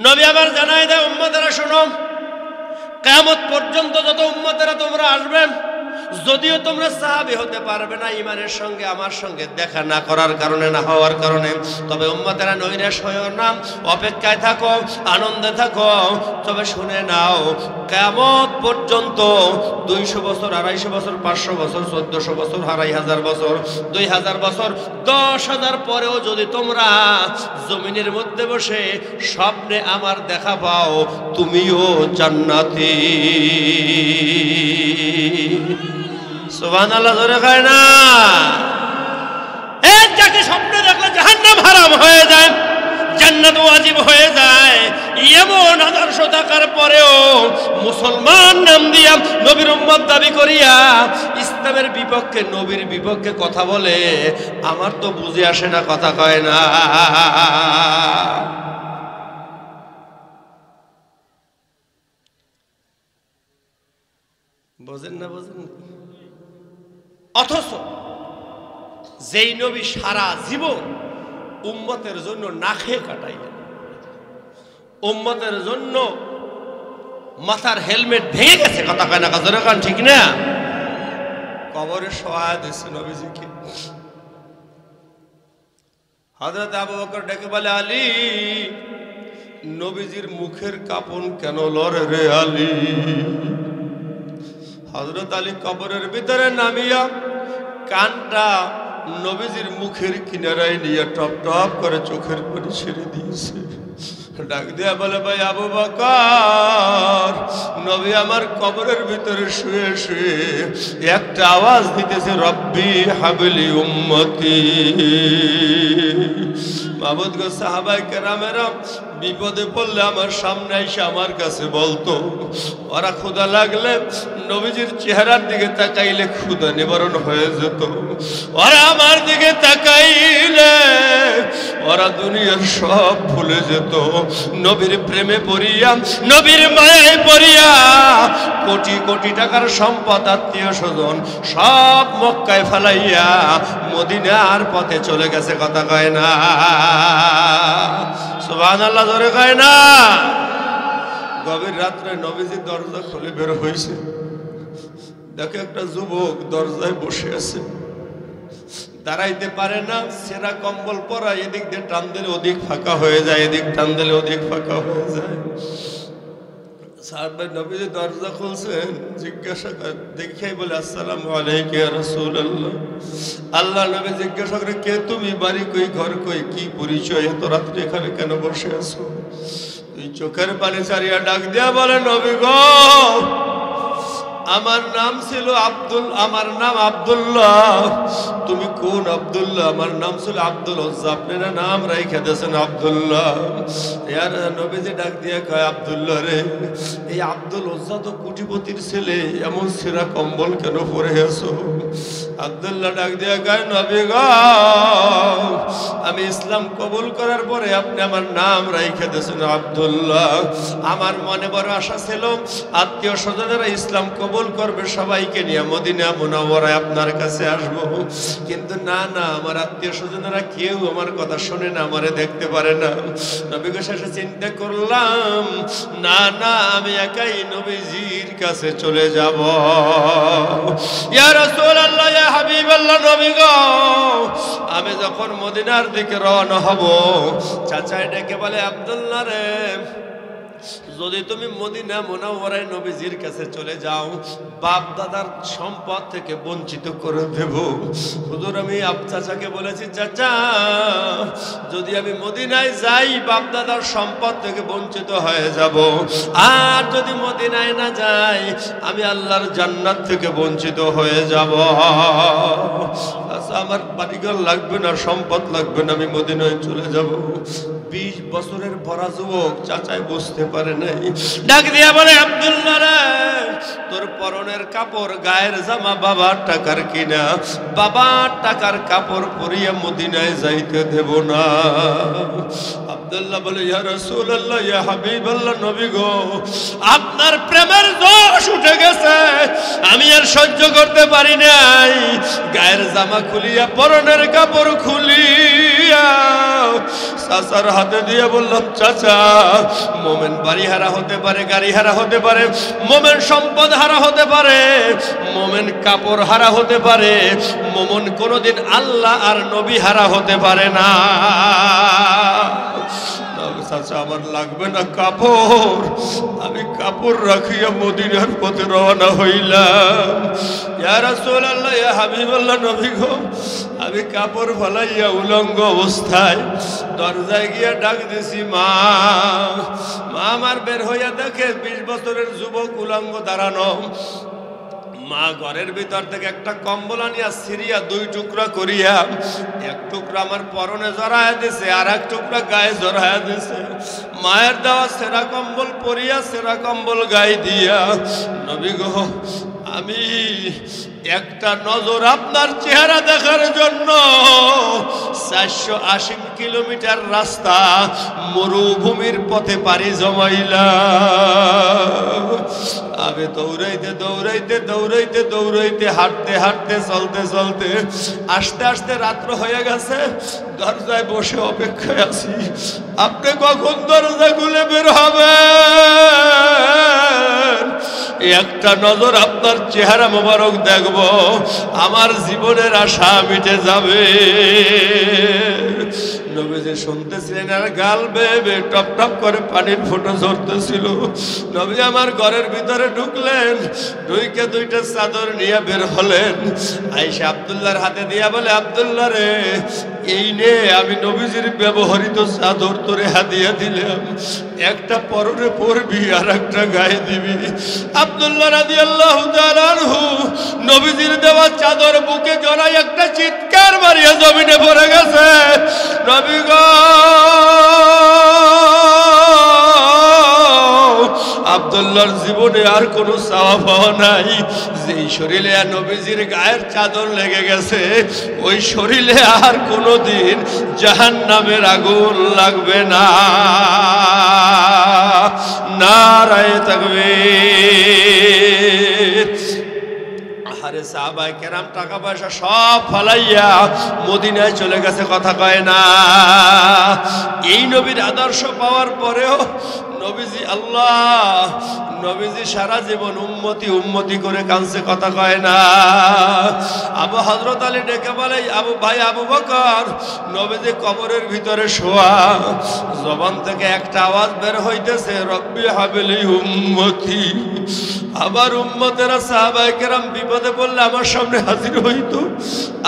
নবী আবার জানাই দেয়, উম্মতেরা শোনো, কিয়ামত পর্যন্ত যত উম্মতেরা তোমরা আসবে, যদিও তোমরা সাহাবী হতে পারবে না ঈমানের সঙ্গে আমার সঙ্গে দেখা না করার কারণে, না হওয়ার কারণে, তবে উম্মতেরা নৈরাশ হয়ো না, অপেক্ষায় থাকো, আনন্দে থাকো। তবে শুনে নাও, কিয়ামত পর্যন্ত 200 বছর, 250 বছর, 500 বছর, 1400 বছর, 2500 বছর, 2000 বছর, 10,000 পরেও যদি তোমরা জমিনের মধ্যে বসে স্বপ্নে আমার দেখা পাও, তুমিও জান্নাতি। সুবহানাল্লাহ, জোরে কয় না? এক যাকে স্বপ্নে দেখলে জাহান্নাম হারাম হয়ে যায়, জান্নাত ওয়াজিব হয়ে যায়, এমন আদর্শ থাকার পরেও মুসলমান নাম দিয়া নবীর উম্মত দাবি করিয়া ইসলামের বিপক্ষে, নবীর বিপক্ষে কথা বলে, আমার তো বুঝে আসে না, কথা কয় না। বোঝেন না? বোঝেন? অথচ যেই নবী সারা জীবন উম্মতের জন্য না খেয়ে কাটাইলেন, উম্মতের জন্য মাথার হেলমেট ভেঙে গেছে, কথা কয় না? কাজরে কান ঠিক না? কবরে শোয়া দিয়েছে নবীজিকে। হযরত আবু বকর ডেকে বলে, আলী, নবীজির মুখের কাপন কেন লড়ে রে আলী? হযরত আলী কবরের ভিতরে নামিয়া কানটা নবীজির মুখের কিনারায় নিয়ে টপ টপ করে চোখের পানি ছেড়ে দিয়েছে। ডাক দিয়া বলে, ভাই আবু বকর, নবী আমার কবরের ভিতরে শুয়ে শুয়ে একটা আওয়াজ দিতেছে, রব্বি হাবলি উম্মতি। মাবুদ গো, সাহাবায়ে কেরামেরা বিপদে পড়লে আমার সামনে এসে আমার কাছে বলতো, ওরা ক্ষুধা লাগলে নবীজির চেহারার দিকে তাকাইলে ক্ষুধা নিবারণ হয়ে যেত। ওরা আমার দিকে তাকাইলে ওরা দুনিয়ার সব ভুলে যেত। নবীর প্রেমে পড়িয়া, নবীর মায়ায় পড়িয়া কোটি কোটি টাকার সম্পদ, আত্মীয় স্বজন সব মক্কায় ফেলাইয়া মদিনার পথে চলে গেছে, কথা কয় না? সুবহানাল্লাহ, জোরে কয় না? গভীর রাত্রে নবীজি দরজা খুলে বের হয়েছে, দেখে একটা যুবক দরজায় বসে আছে, দাঁড়াইতে পারে না, সেরা কম্বল পরা, এদিক দিয়ে টান দিলে ওদিক ফাঁকা হয়ে যায়, এদিক টান দিলে ওদিক ফাঁকা হয়ে যায়। সাহাবা নবীজি দরজা খুলছেন, জিজ্ঞাসা দেখাই বলে, আসসালামু আলাইকা ইয়া রাসূলুল্লাহ। আল্লাহ নবী জিজ্ঞাসা করে, কে তুমি, বাড়ি কই, ঘর কই, কি পরিচয়, এত রাত্রে এখানে কেন বসে আছো? তুই চোখের পানি ছাড়িয়া ডাক দিয়া বলে, নবী গো, আমার নাম ছিল আমার নাম আব্দুল্লাহ। তুমি কোন আব্দুল্লাহ? আমার নাম ছিল আব্দুল উজ্জা, আপনারা নাম রাইখা দিয়েছেন আব্দুল্লাহ। ইয়ার নবীজি ডাক দিয়া কয়, আব্দুল্লাহ রে, এই আব্দুল উজ্জা তো কোটিপতির ছেলে, এমন ছেঁড়া কম্বল কেন পরে আছো? আব্দুল্লাহ ডাক দিয়া কয়, নবী গো, আমি ইসলাম কবুল করার পরে আপনি আমার নাম রাইখা দিয়েছেন আব্দুল্লাহ। আমার মনে বড় আশা ছিল আত্মীয় স্বজনেরা ইসলাম কবুল করবে, সবাইকে নিয়ে মদিনা মুনাওয়ারায় আপনার কাছে আসবো, কিন্তু না না, আমার আত্মীয় স্বজনেরা কেউ আমার কথা শোনে না, আমারে দেখতে পারে না। নবী গো, শেষে চিন্তা করলাম, না না, আমি একাই নবীজির কাছে চলে যাব। ইয়া রাসূলুল্লাহ, ইয়া হাবিবাল্লাহ, নবী গো, আমি যখন মদিনার দিকে রওনা হব, চাচাই ডেকে বলে, আব্দুল্লাহ রে, যদি তুমি মদিনা মুনাওয়ারায় নবীজির কাছে চলে যাও, বাপ দাদার সম্পদ থেকে বঞ্চিত করে দেব। হুজুর, আমি চাচাকে বলেছি, চাচা, যদি আমি মদিনায় যাই, বাপ দাদার সম্পদ থেকে বঞ্চিত হয়ে যাব, আর যদি মদিনায় না যাই, আমি আল্লাহর জান্নাত থেকে বঞ্চিত হয়ে যাব। আচ্ছা, আমার বাড়িঘর লাগবে না, সম্পদ লাগবে না, আমি মদিনায় চলে যাব। 20 বছরের ভরা যুবক, চাচাই বুঝতে পারে নাই, ডাক দিয়া বলে, আব্দুল্লাহ রে, তোর পরনের কাপড়, গায়ের জামা বাবার টাকার কিনা, বাবার টাকার কাপড় পরিয়া মদিনায় যাইতে দেব না। আব্দুল্লাহ বলে ইয়া রাসূলুল্লাহ ইয়া হাবিবাল্লাহ, নবী গো আপনার প্রেমের জোশ উঠে গেছে, আমি আর সহ্য করতে পারি নাই। গায়ের জামা খুলিয়া পরনের কাপড় খুলিয়া চাচার হাতে দিয়ে বললাম, চাচা মোমেন বাড়ি হারা হতে পারে, গাড়ি হারা হতে পারে, মোমেন সম্পদ হারা হতে পারে, মোমেন কাপড় হারা হতে পারে, মোমেন কোনোদিন আল্লাহ আর নবী হারা হতে পারে না। চাচা আমার লাগবে না কাপড়, আমি কাপড় রাখিয়া মদিনার পথে রওনা হইলাম। ইয়া রাসূলুল্লাহ ইয়া হাবিবাল্লাহ, নবী গো আমি কাপড় ফলাইয়া উলঙ্গ অবস্থায় দরজায় গিয়া ডাক দিছি, মা। মা আমার বের হইয়া দেখে 20 বছরের যুবক উলঙ্গ দাঁড়ানো। মা ঘরের ভিতর থেকে একটা কম্বল আনিয়া সিরিয়া 2 টুকরা করিয়া, এক টুকরা আমার পরনে জড়ায়া দিছে, আর এক টুকরা গায়ে জড়ায়া দিছে। মায়ের দেওয়া সেরা কম্বল পরিয়া সেরা কম্বল গায়ে দিয়া, নবী গো আমি একটা নজর আপনার চেহারা দেখার জন্য 480 কিলোমিটার রাস্তা মরুভূমির পথে পাড়ি জমাইলাম। আমি দৌড়াইতে দৌড়াইতে দৌড়াইতে দৌড়াইতে হাঁটতে হাঁটতে চলতে চলতে আস্তে আস্তে রাত্র হয়ে গেছে। দরজায় বসে অপেক্ষায় আছি, আপনি কখন দরজা খুলে বের হবেন? একটা নজর আপনার চেহারা মোবারক দেখব, আমার জীবনের আশা মিটে যাবে। নবীজি শুনতেছিলেন আর গাল বেয়ে টপ টপ করে পানির ফোঁটা ঝরতেছিল। নবী আমার ঘরের ভিতরে ঢুকলেন, ঢুকে 2টা চাদর নিয়ে বের হলেন। আয়েশা আব্দুল্লাহর হাতে দিয়া বলে, আব্দুল্লাহ রে এই নে আমি নবীজির ব্যবহৃত চাদর তোরে হাদিয়া দিলাম, একটা পরনে পরবি আর একটা গায়ে দিবি। আব্দুল্লাহ রাদিয়াল্লাহু তাআলা আনহু নবীজির দেওয়া চাদর বুকে জড়াই একটা চিৎকার মারিয়া জমিনে পড়ে গেছে। নবী গো আব্দুল্লাহর জীবনে আর কোনো চাওয়া পাওয়া নাই। যেই শরীরে নবীজির গায়ের চাদর লেগে গেছে, ওই শরীরে আর কোনোদিন জাহান্নামের আগুন লাগবে না। নারায়ে তাকবীর। আরে সাহাবায়ে কেরাম টাকা পয়সা সব ফালাইয়া মদিনায় চলে গেছে, কথা কয় না। এই নবীর আদর্শ পাওয়ার পরেও নবীজি আল্লাহ, নবীজি সারা জীবন উম্মতি উম্মতি করে কাঁদছে, কথা কয় না। আবু হযরত আলী ডেকে বলে, আবু ভাই আবু বকর, নবীজি কবরের ভিতরে শোয়া, জবান থেকে একটা আওয়াজ বের হইতেছে, রব্বি হাবলি উম্মতি। আবার উম্মতেরা সাহাবায়ে কেরাম বিপদে পড়লে আমার সামনে হাজির হইতো,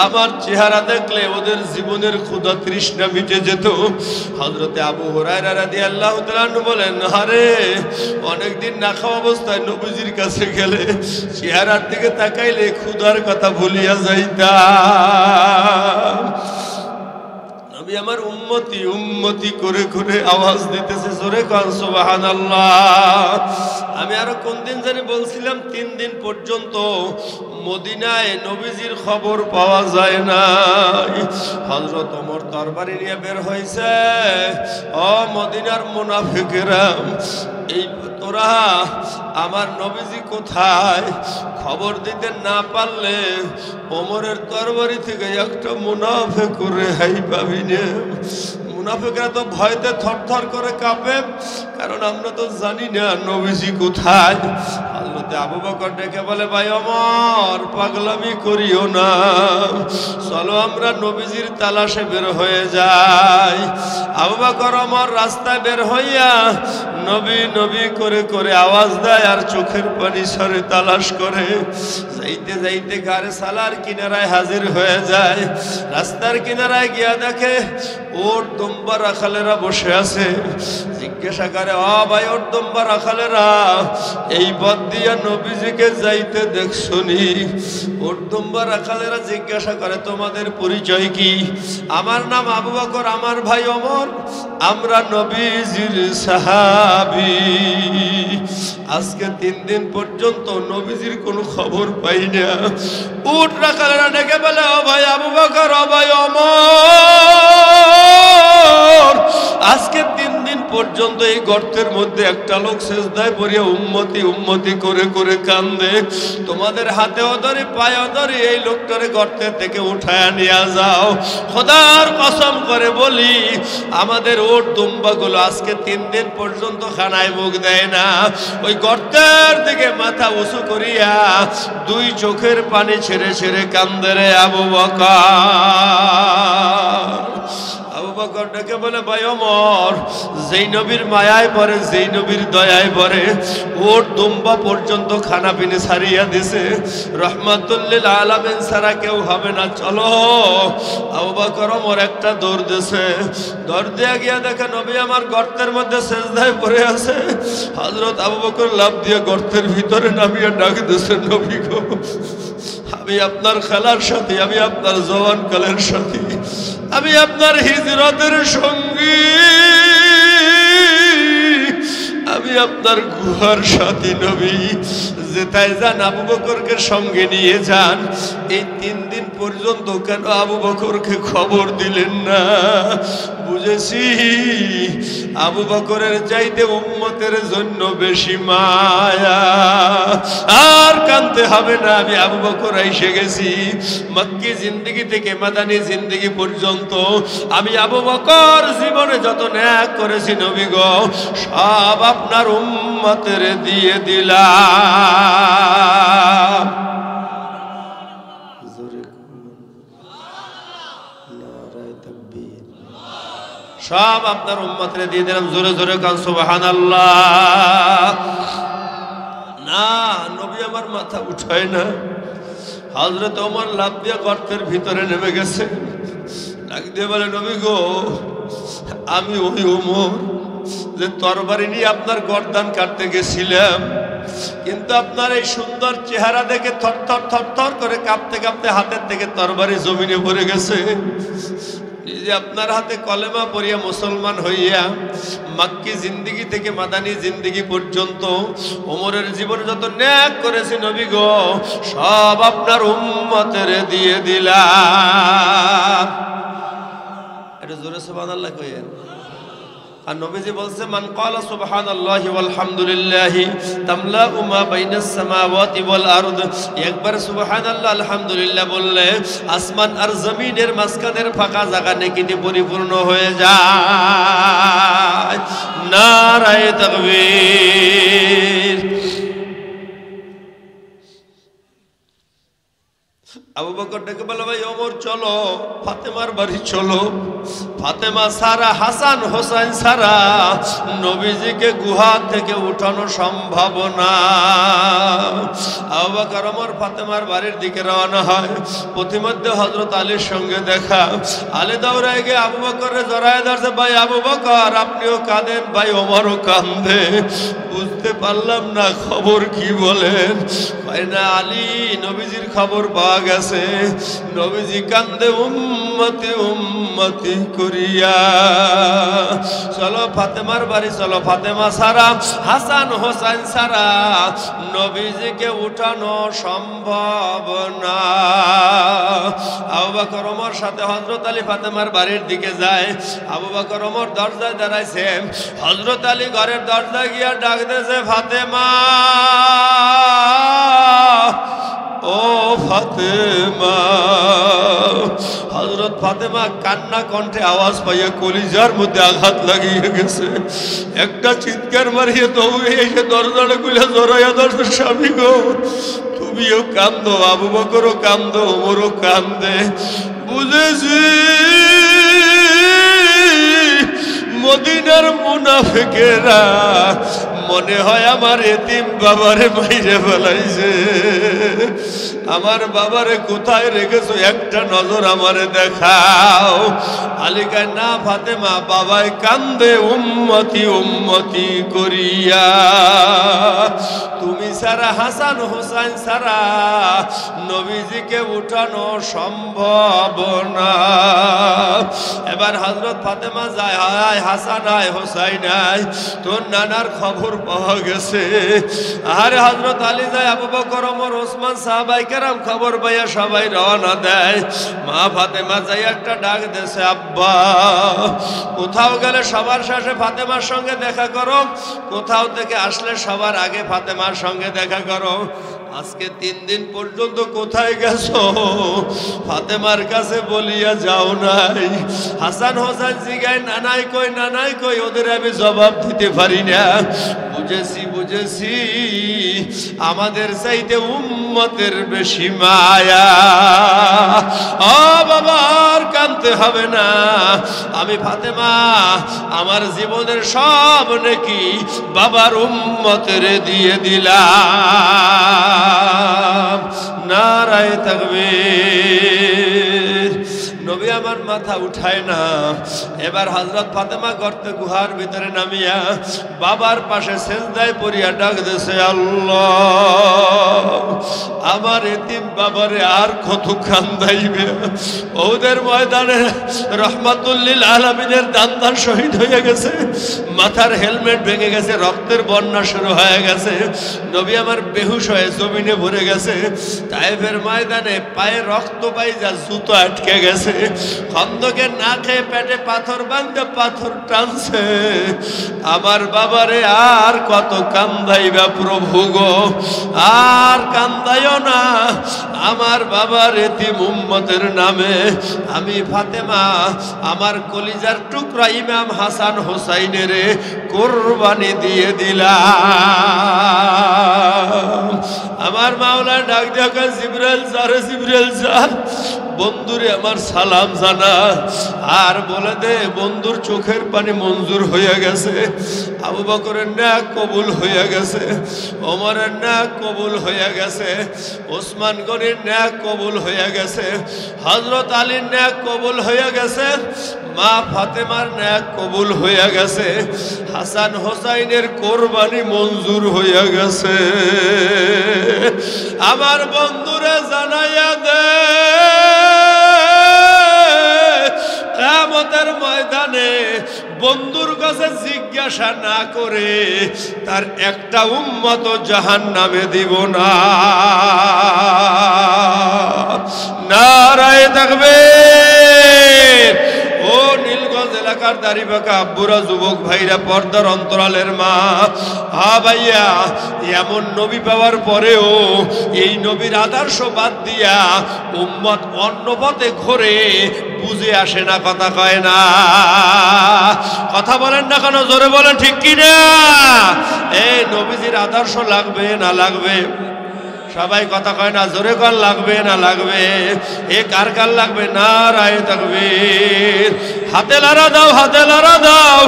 আমার চেহারা দেখলে ওদের জীবনের ক্ষুধা তৃষ্ণা মিটে যেত। হযরতে আবু হুরায়রা রাদিয়াল্লাহু তাআলা আনহু বলেন, আরে অনেকদিন না খাওয়া অবস্থায় নবীজির কাছে গেলে চেহারার দিকে তাকাইলে ক্ষুধার কথা ভুলিয়া যাইতাম। নবী আমার উম্মতি উম্মতি করে করে আওয়াজ দিতেছে, জোরে কান সুবহানাল্লাহ। আমি আরো কোন দিন জানি বলছিলাম, 3 দিন পর্যন্ত মদিনায় নবীজির খবর পাওয়া যায় না। হযরত ওমর তরবারি নিয়ে বের হয়েছে, ও মদিনার মুনাফিকেরা, এই তোরা আমার নবীজি কোথায় খবর দিতে না পারলে ওমরের তরবারি থেকে একটা মুনাফিক রেহাই পাবি না। মুনাফিকরা তো ভয়তে থরথর করে কাঁপে, কারণ আমরা তো জানি না নবীজি কোথায়। হযরতে আবু বকর ডেকে বলে, ভাই ওমর পাগলামি করিও না, চলো আমরা নবীজির তালাশে বের হয়ে যাই। আবু বকর ওমর রাস্তায় বের হইয়া নবী নবী করে করে আওয়াজ দেয় আর চোখের পানি সরে তালাশ করে। যাইতে যাইতে গাড়ি সালার কিনারায় হাজির হয়ে যায়। রাস্তার কিনারায় গিয়া দেখে ওর দুম্বা রাখালেরা বসে আছে। জিজ্ঞাসা করে, ও ভাই ওর দুম্বা রাখালেরা, এই পথ দিয়া নবীজিকে যাইতে দেখছনি? ওর দুম্বা রাখালেরা জিজ্ঞাসা করে, তোমাদের পরিচয় কি? আমার নাম আবু বকর, আমার ভাই ওমর, আমরা নবীজির সাহাবী। আজকে 3 দিন পর্যন্ত নবীজির কোনো খবর পাই না। উট রাখালেরা ডেকে বলে, ও ভাই আবু বকর, ও ভাই ওমর, আজকে 3 দিন পর্যন্ত এই গর্তের মধ্যে একটা লোক সেজদায় পড়িয়া উম্মতি উম্মতি করে করে কান্দে। তোমাদের হাতেও ধরে পায়েও ধরে এই লোকটারে গর্তের থেকে উঠায়া নিয়ে যাও। খোদার কসম করে বলি, আমাদের ওট দুম্বাগুলো আজকে 3 দিন পর্যন্ত খানায় মুখ দেয় না। ওই গর্তের দিকে মাথা উঁচু করিয়া 2 চোখের পানি ছেড়ে ছেড়ে কান্দে রে আবু বকর। আবু বকর ডেকে বলে, ভাই ওমর, যেই নবীর মায়ায় পড়ে, যেই নবীর দয়ায় পড়ে, ওর দুম্বা পর্যন্ত খানা পিনে ছাড়িয়া দিছে, রহমাতুল্লিল আলামিন ছাড়া কেউ হবে না, চলো। আবু বকর ওমর একটা দৌড় দিছে। দৌড় দিয়া গিয়া দেখে নবী আমার গর্তের মধ্যে সেজদায় পড়ে আছে। হযরত আবু বকর লাফ দিয়ে গর্তের ভিতরে নামিয়ে ডাক দিছে, নবী গো, আমি আপনার খেলার সাথী, আমি আপনার জওয়ানকালের সাথী, আমি আপনার হিজরতের সঙ্গী, আমি আপনার গুহার সাথী। নবী যেথায় যান আবু বকরকে সঙ্গে নিয়ে যান। এই 3 দিন পর্যন্ত কেন আবু বকরকে খবর দিলেন না? বুঝেছি আবু বকরের চাইতে উম্মতের জন্য বেশি মায়া। আর কাঁদতে হবে না, আমি আবু বকর এসে গেছি। মক্কি জিন্দেগি থেকে মাদানী জিন্দেগি পর্যন্ত আমি আবু বকর জীবনে যত ন্যাক করেছি নবী গো, সব আপনার উম্মতের দিয়ে দিলাম। সব আপনার উম্মতের দিয়ে দিলাম। জোরে জোরে কান সুবহানাল্লাহ। না, নবী আমার মাথা উঠায় না। হযরত ওমর লাফ দিয়ে গর্তের ভিতরে নেমে গেছে। ডাক দিয়ে বলে, নবী গো, আমি ওই ওমর যে তরবারি নিয়ে আপনার গর্দান কাটতে গেছিলাম, কিন্তু আপনার এই সুন্দর চেহারা দেখে থরথর থরথর করে কাঁপতে কাঁপতে হাতের থেকে তরবারি জমিনে পড়ে গেছে। নিজে আপনার হাতে কলেমা পড়িয়া মুসলমান হইয়া মক্কি জিন্দেগি থেকে মাদানী জিন্দেগি পর্যন্ত ওমরের জীবনে যত ন্যাক করেছি নবী গো, সব আপনার উম্মতের দিয়ে দিলাম। এটা জোরে সুবহানাল্লাহ কইেন। আর নবীজি বলছে, মান ক্বালা সুবহানাল্লাহি ওয়াল হামদুলিল্লাহি তামলাউ মা বাইনাস সামাওয়াতি ওয়াল আরদ। একবার সুবহানাল্লাহ আলহামদুলিল্লাহ বললে আসমান আর জমিনের মাঝখানের ফাঁকা জায়গা নেকিতে পরিপূর্ণ হয়ে যায়। নারায়ে তাকবীর। আবু বকর ডেকে বলে, ভাই ওমর চলো, ফাতেমার বাড়ি চলো। ফাতেমা সারা, হাসান হোসেন সারা নবীজিকে গুহা থেকে উঠানো সম্ভব না। আবু বকর ওমর ফাতেমার বাড়ির দিকে রওনা হয়। পথিমধ্যে হযরত আলীর সঙ্গে দেখা। আলী দৌড়ায় গিয়ে আবু বকরের জড়ায় ধরছে। ভাই আবু বকর, আপনিও কাঁদেন, ভাই ওমরও কাঁদে। বুঝতে পারলাম না খবর কি বলেন। ভাই না আলী, নবীজির খবর পাওয়া গেছে। নবীজি কান্দে উম্মতি উম্মতি করিয়া। চলো ফাতেমার বাড়ি চলো। ফাতেমা সারা, হাসান হোসেন সারা নবীজিকে উঠানো সম্ভব না। আবু বকর ওমর সাথে হযরত আলী ফাতেমার বাড়ির দিকে যায়। আবু বকর ওমর দরজায় দাঁড়াইছে। হযরত আলী ঘরের দরজায় গিয়া ডাক দিয়েছে, ফাতেমা, ও ফাতেমা। হযরত ফাতেমা কান্না কণ্ঠে আওয়াজ পাইয়া কলিজার মধ্যে আঘাত লাগিয়ে গেছে। একটা চিৎকার মারিয়ে দৌড়ে এসে দরজাটা খুলে জড়াইয়া ধরছে, স্বামী গো, তুমিও কান্দো, আবু বকরও কান্দো, ওমরও কান্দে। বুঝেছি মদিনার মুনাফিকেরা মনে হয় আমার এতিম বাবারে মাইরে ফেলাইছে। আমার বাবারে কোথায় রেখেছো, একটা নজর আমারে দেখাও। আলী কয়, না ফাতেমা, বাবাই কান্দে উম্মতি উম্মতি করিয়া। তুমি সারা, হাসান হোসেন সারা নবীজিকে উঠানো সম্ভব না। এবার হযরত ফাতেমা যায়, হায় হাসান আয়, হোসাইন আয়, তোর নানার খবর পাওয়া গেছে। আরে হযরত আলী যায়, আবু বকর, ওমর, ওসমান, সাহাবায়ে কেরাম খবর পাইয়া সবাই রওনা দেয়। মা ফাতেমা যাই একটা ডাক দেছে, আব্বা কোথাও গেলে সবার শেষে ফাতেমার সঙ্গে দেখা করো, কোথাও থেকে আসলে সবার আগে ফাতেমার সঙ্গে দেখা করো। আজকে 3 দিন পর্যন্ত কোথায় গেছো? ফাতেমার কাছে বলিয়া যাও নাই। হাসান হোসেন জিগায়, নানাই কই, নানাই কই, ওদের আমি জবাব দিতে পারি না। বুঝেছি বুঝেছি, আমাদের চাইতে উম্মতের বেশি মায়া। ও বাবা, আর কাঁদতে হবে না, আমি ফাতেমা আমার জীবনের সব নেকি বাবার উম্মতের দিয়ে দিলাম। নারায়ে তাকবীর। নবী আমার মাথা উঠায় না। এবার হযরত ফাতেমা গর্তে গুহার ভিতরে নামিয়া বাবার পাশে সেজদায় পড়িয়া ডাক দিয়েছে, আল্লাহ আমার এতিম বাবারে আর কত কান্দাইবে। ওদের ময়দানে রহমাতুল লিল আলামিনের দান্দার শহীদ হয়ে গেছে, মাথার হেলমেট ভেঙে গেছে, রক্তের বন্যা শুরু হয়ে গেছে। নবী আমার বেহুশ হয়ে জমিনে পড়ে গেছে। তায়েফের ময়দানে পায়ে রক্ত পাইজা জুতো আটকে গেছে। খন্দকে না খেয়ে পেটে পাথর বাঁধতে পাথর টানছে। আমার বাবারে আর কত কান্দাইবা প্রভু গো, আর কান্দাইও না আমার বাবার এতিম উম্মতের নামে। আমি ফাতেমা আমার কলিজার টুকরা ইমাম হাসান হোসাইনের কোরবানি দিয়ে দিলাম। আমার মাওলা ডাক দেখা, জিবরাইল যা রে জিবরাইল যা, বন্ধুরে আমার সালাম জানা, আর বলে দে বন্ধুর চোখের পানি মঞ্জুর হয়ে গেছে, আবু বকরের নেক কবুল হয়ে গেছে, ওমরের নেক কবুল হয়ে গেছে, ওসমান গনির নেক কবুল হয়ে গেছে, হযরত আলীর নেক কবুল হয়ে গেছে, মা ফাতেমার নেক কবুল হয়ে গেছে, হাসান হোসাইনের কোরবানি মঞ্জুর হয়ে গেছে। আমার বন্ধুরে জানাইয়া দে, কিয়ামতের ময়দানে বন্ধুর কাছে জিজ্ঞাসা না করে তার একটা উম্মত জাহান্নামে দিব না। নারায়ে তাকবীর। ও নীলগঞ্জ এলাকার দাড়িপাকা আব্বুরা, যুবক ভাইরা, পর্দার অন্তরালের মা, হা ভাইয়া, এমন নবী পাওয়ার পরেও এই নবীর আদর্শ বাদ দিয়া উম্মত অন্য পথে ঘোরে, বুঝে আসে না, কথা কয় না। কথা বলেন না কেন? জোরে বলেন ঠিক কিনা? এই নবীজির আদর্শ লাগবে না লাগবে? সবাই কথা কয় না, জোরে কর লাগবে না লাগবে? এ কার কার লাগবে? নারায়ে তাকবীর। হাতে লারা দাও, হাতে লারা দাও,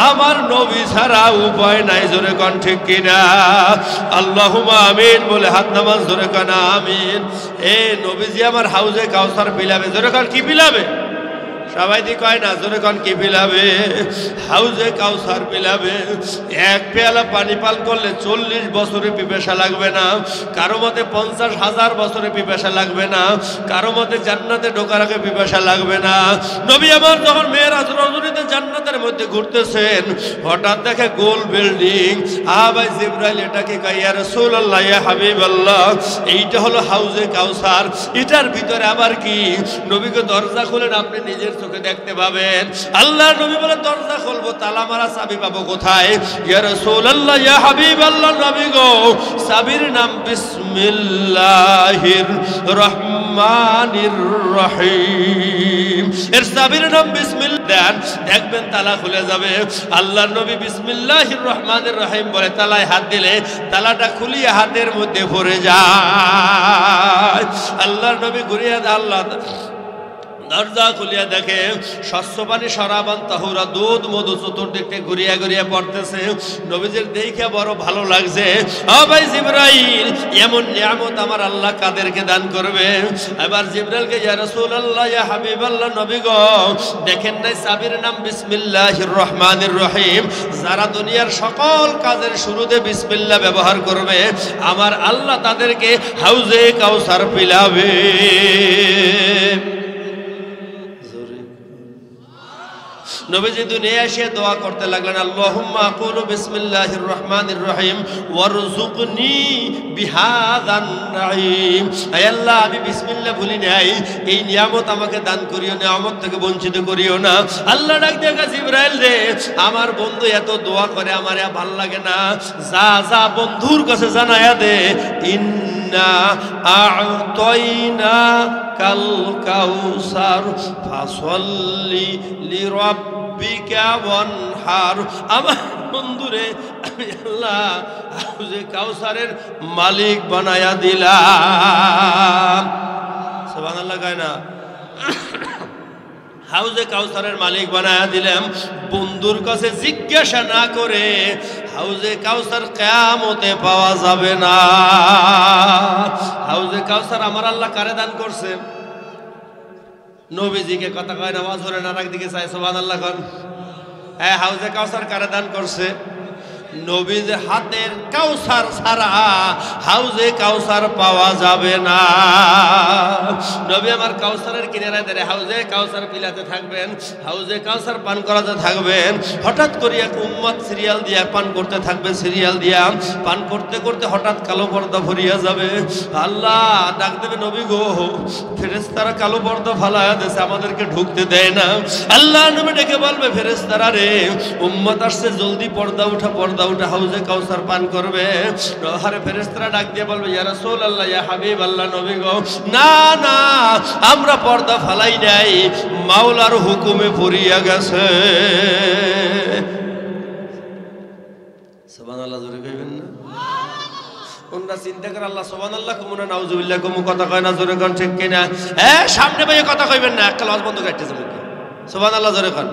আমার নবী ছাড়া উপায় নাই। জোরে কন ঠিক কিনা? আল্লাহুম্মা আমিন বলে হাত নামান, জোরে কন আমিন। এ নবীজি আমার হাউজে কাউসার পিলাবে। জোরে কন কি পিলাবে? সবাই দি কয় না, জোরে কন কি পিলাবে? হাউজে কাউসার পিলাবে। এক পেয়ালা পানি পান করলে 40 বছরে পিপাসা লাগবে না, কারো মতে 50,000 বছরে পিপাসা লাগবে না, কারো মতে জান্নাতে ঢোকার আগে পিপাসা লাগবে না। নবী আমার যখন মেরাজ রজনীতে জান্নাতের মধ্যে ঘুরতেছেন, হঠাৎ দেখে গোল বিল্ডিং। ভাই জিবরাইল এটাকে কয়, ইয়া রাসূলুল্লাহ, ইয়া হাবিবাল্লাহ, এইটা হলো হাউজে কাউসার। এটার ভিতরে আবার কি? নবীকে দরজা খুলেন, আপনি নিজের চোখে দেখতে পাবেন। আল্লাহ নবী বলে, দরজা খুলবো, তালা মারা চাবি পাবো কোথায়? ইয়া রাসূলুল্লাহ, ইয়া হাবিবাল্লাহ, নবী গো, চাবির নাম বিসমিল্লাহির রহমানির রহিম। এর চাবির নাম বিসমিল্লাহ, দেন দেখবেন তালা খুলে যাবে। আল্লাহর নবী বিসমিল্লাহির রহমানির রহিম বলে তালায় হাত দিলে তালাটা খুলিয়ে হাতের মধ্যে পড়ে যায়। আল্লাহর নবী ঘুরিয়ে আল্লাহ দরজা খুলিয়া দেখে স্বচ্ছ পানি সরাবান তাহুরা, দুধ মধু চতুর্দিক থেকে ঘুরিয়া ঘুরিয়া পড়তেছে। নবীজির দেখে বড় ভালো লাগছে। ও ভাই জিবরাইল, এমন নিয়ামত আমার আল্লাহ কাদেরকে দান করবে? এবার জিবরাইলকে, ইয়া রাসূলুল্লাহ, ইয়া হাবিবাল্লাহ, নবী গো, দেখেন নাই চাবির নাম বিসমিল্লাহির রহমানির রহিম? যারা দুনিয়ার সকল কাজের শুরুতে বিসমিল্লাহ ব্যবহার করবে, আমার আল্লাহ তাদেরকে হাউজে কাউসার পিলাবে। নবীজি দুনিয়ায় এসে দোয়া করতে লাগলেন, আল্লাহুম্মা আকুলু বিসমিল্লাহির রহমানির রহিম ওয়ারযুকনি বিহাযান নাঈম। হে আল্লাহ, আমি বিসমিল্লাহ ভুলি নাই, এই নিয়ামত আমাকে দান করিও, নিয়ামত থেকে বঞ্চিত করিও না। আল্লাহ ডাক দিয়ে জিবরাইল রে, আমার বন্ধু এত দোয়া করে, আমার ভালো লাগে না, যা যা বন্ধুর কাছে জানায়া দে, ইন্না আ'তাইনা কাল কাউসার ফাসল্লি লিরাব্বিকা ওয়ানহার। আমার বন্ধুরে আমি আল্লাহ হাউজে কাউসারের মালিক বানায়া দিলাম। সুবহানাল্লাহ কয় না? হাউজে কাউসারের মালিক বানায়া দিলাম, বন্ধুর কাছে জিজ্ঞাসা না করে। হাউজে কাউসার কিয়ামতে পাওয়া যাবে না। হাউজে কাউসার আমার আল্লাহ কারে দান করছে? নবীজিকে। কথা কয় না? আওয়াজ করে না, রাখ দিকে চাই। সুবহানাল্লাহ কোন? হ্যাঁ, হাউজে কাউসার কারে দান করছে? নবীর হাতের কাউসার ছাড়া হাউজে কাউসার পাওয়া যাবে না। নবী আমার কাউসারের কিনারায় দাঁড়িয়ে হাউজে কাউসার পিলাতে থাকবেন, হাউজে কাউসার পান করাতে থাকবেন। হঠাৎ করে এক উম্মত সিরিয়াল দিয়া পান করতে থাকবে, সিরিয়াল দিয়া পান করতে করতে হঠাৎ কালো পর্দা ভরিয়া যাবে। আল্লাহ ডাক দেবে, নবী গো, ফেরেশতারা কালো পর্দা ফালায়া দিয়েছে, আমাদেরকে ঢুকতে দেয় না। আল্লাহ নবী ডেকে বলবে, ফেরেশতারা রে, উম্মত আসছে, জলদি পর্দা উঠা, পর্দা উঠা, হাউজে কাউসার পান করবে। আরে ফেরেশতারা ডাক দিয়ে বলবে, ইয়া রাসূলুল্লাহ, ইয়া হাবিবাল্লাহ, নবী গো, না না, আমরা পর্দা ফালাই নাই, মাওলার হুকুমে পড়িয়া গেছে। সুবহানাল্লাহ জোরে কইবেন না? ওনারা চিন্তা করে আল্লাহ সুবহানাল্লাহ কমু না নাউজুবিল্লাহ কমু? কথা কয় না জোরে কোন? ঠিক কিনা? হ্যাঁ, সামনে ভাই কথা কইবেন না, একটা লজ বন্ধ করতে যাবেন। সুবহানাল্লাহ জোরে কোন?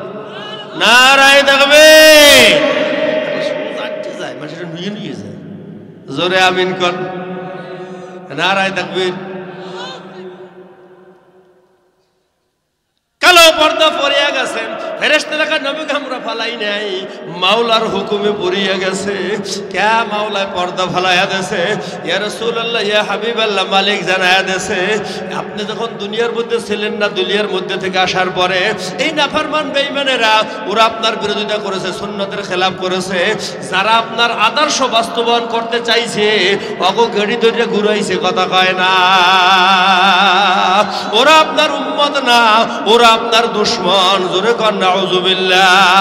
নারায়ে তাকবীর। মানুষের নিয়ে নিয়ে যায়, জোরে আমিন কোন? নারায়ে তাকবীর। কালো পর্দা পরিয়া গেছে, ফেরেশতারা নবীকে আমরা ফালাই নাই, মাওলার হুকুমে পড়িয়া গেছে। কে মাওলায় পর্দা ফালাইয়া দেছে? ইয়া রাসূলুল্লাহ, ইয়া হাবিবাল্লাহ, মালিক জানায়া দেছে, আপনি যখন দুনিয়ার মধ্যে ছিলেন না, দুনিয়ার মধ্যে থেকে আসার পরে এই নাফরমান বেঈমানেরা ওরা আপনার বিরোধিতা করেছে, সুন্নতের খেলাফ করেছে। যারা আপনার আদর্শ বাস্তবায়ন করতে চাইছে, অগো গড়ি ধরে ঘুরাইছে। কথা কয় না? ওরা আপনার উম্মত না, ওরা আপনার দুশমন। জোরে কর নাউজুবিল্লাহ।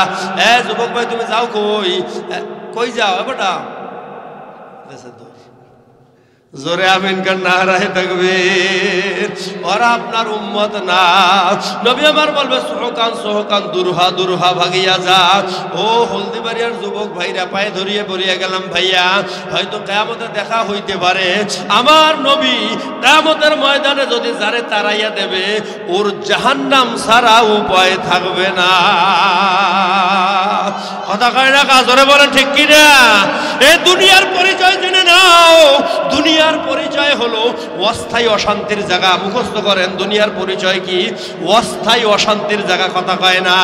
এ যুবক ভাই, তুমি যাও কই? কই যাও বেটা? জোরে আমিন কর, নারায়ে তাকবীর। ওরা আপনার উম্মত না। নবী আমার বলবে, সোহকান সোহকান, দুরহা দুরহা, ভাগিয়া যা। ও হলদিবাড়িয়ার যুবক ভাইরা, পায়ে ধরিয়ে বলিয়া গেলাম, ভাইয়া, হয়তো কিয়ামতে দেখা হইতে পারে। আমার নবী কিয়ামতের ময়দানে যদি যারে তাড়াইয়া দেবে, ওর জাহান্নাম ছাড়া উপায় থাকবে না। কথা কয় না? কাজরে বলেন ঠিক কিনা? এই দুনিয়ার পরিচয় জেনে নাও। দুনিয়ার পরিচয় হলো অস্থায়ী অশান্তির জায়গা। মুখস্থ করেন, দুনিয়ার পরিচয় কি? অস্থায়ী অশান্তির জায়গা। কথা কয় না?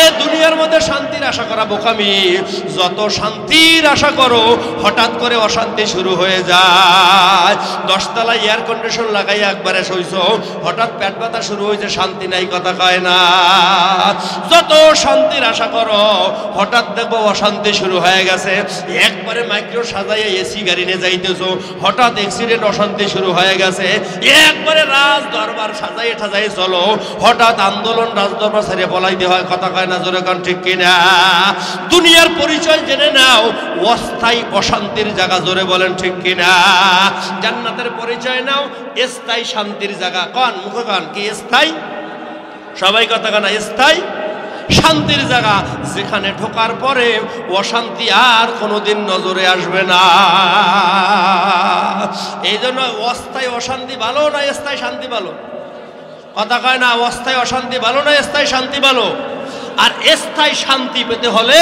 এ দুনিয়ার মধ্যে শান্তির আশা করা বোকামি। যত শান্তির আশা করো, হঠাৎ করে অশান্তি শুরু হয়ে যায়। 10 তলায় এয়ার কন্ডিশন লাগাই একবারে শুইছো, হঠাৎ পেট ব্যথা শুরু হয়েছে, শান্তি নাই। কথা কয় না? যত শান্তির আশা করো, হঠাৎ দেখবো অশান্তি শুরু হয়ে গেছে। একবারে মাইক্রো সাজাইয়া এসি গাড়ি নিয়ে যাইতেছো, হঠাৎ অ্যাক্সিডেন্ট, অশান্তি শুরু হয়ে গেছে। একবারে রাজ দরবার সাজাইয়ে ঠাজাইয়ে চলো, হঠাৎ আন্দোলন, রাজ দরবার ছাড়িয়ে পলাইতে হয়। কথা কয় না? জোরে কোন? ঠিক কিনা? দুনিয়ার পরিচয় জেনে নাও, অস্থায়ী অশান্তির জায়গা। জোরে বলেন ঠিক কিনা? জান্নাতের পরিচয় নাও, স্থায়ী শান্তির জায়গা। কন মুখে কন, কি স্থায়ী? সবাই কথা কন, স্থায়ী শান্তির জায়গা, যেখানে ঢোকার পরে অশান্তি আর কোনোদিন নজরে আসবে না। এই জন্য অস্থায়ী অশান্তি ভালো না স্থায়ী শান্তি ভালো? কথা কয় না? অস্থায়ী অশান্তি ভালো না স্থায়ী শান্তি ভালো? আর স্থায়ী শান্তি পেতে হলে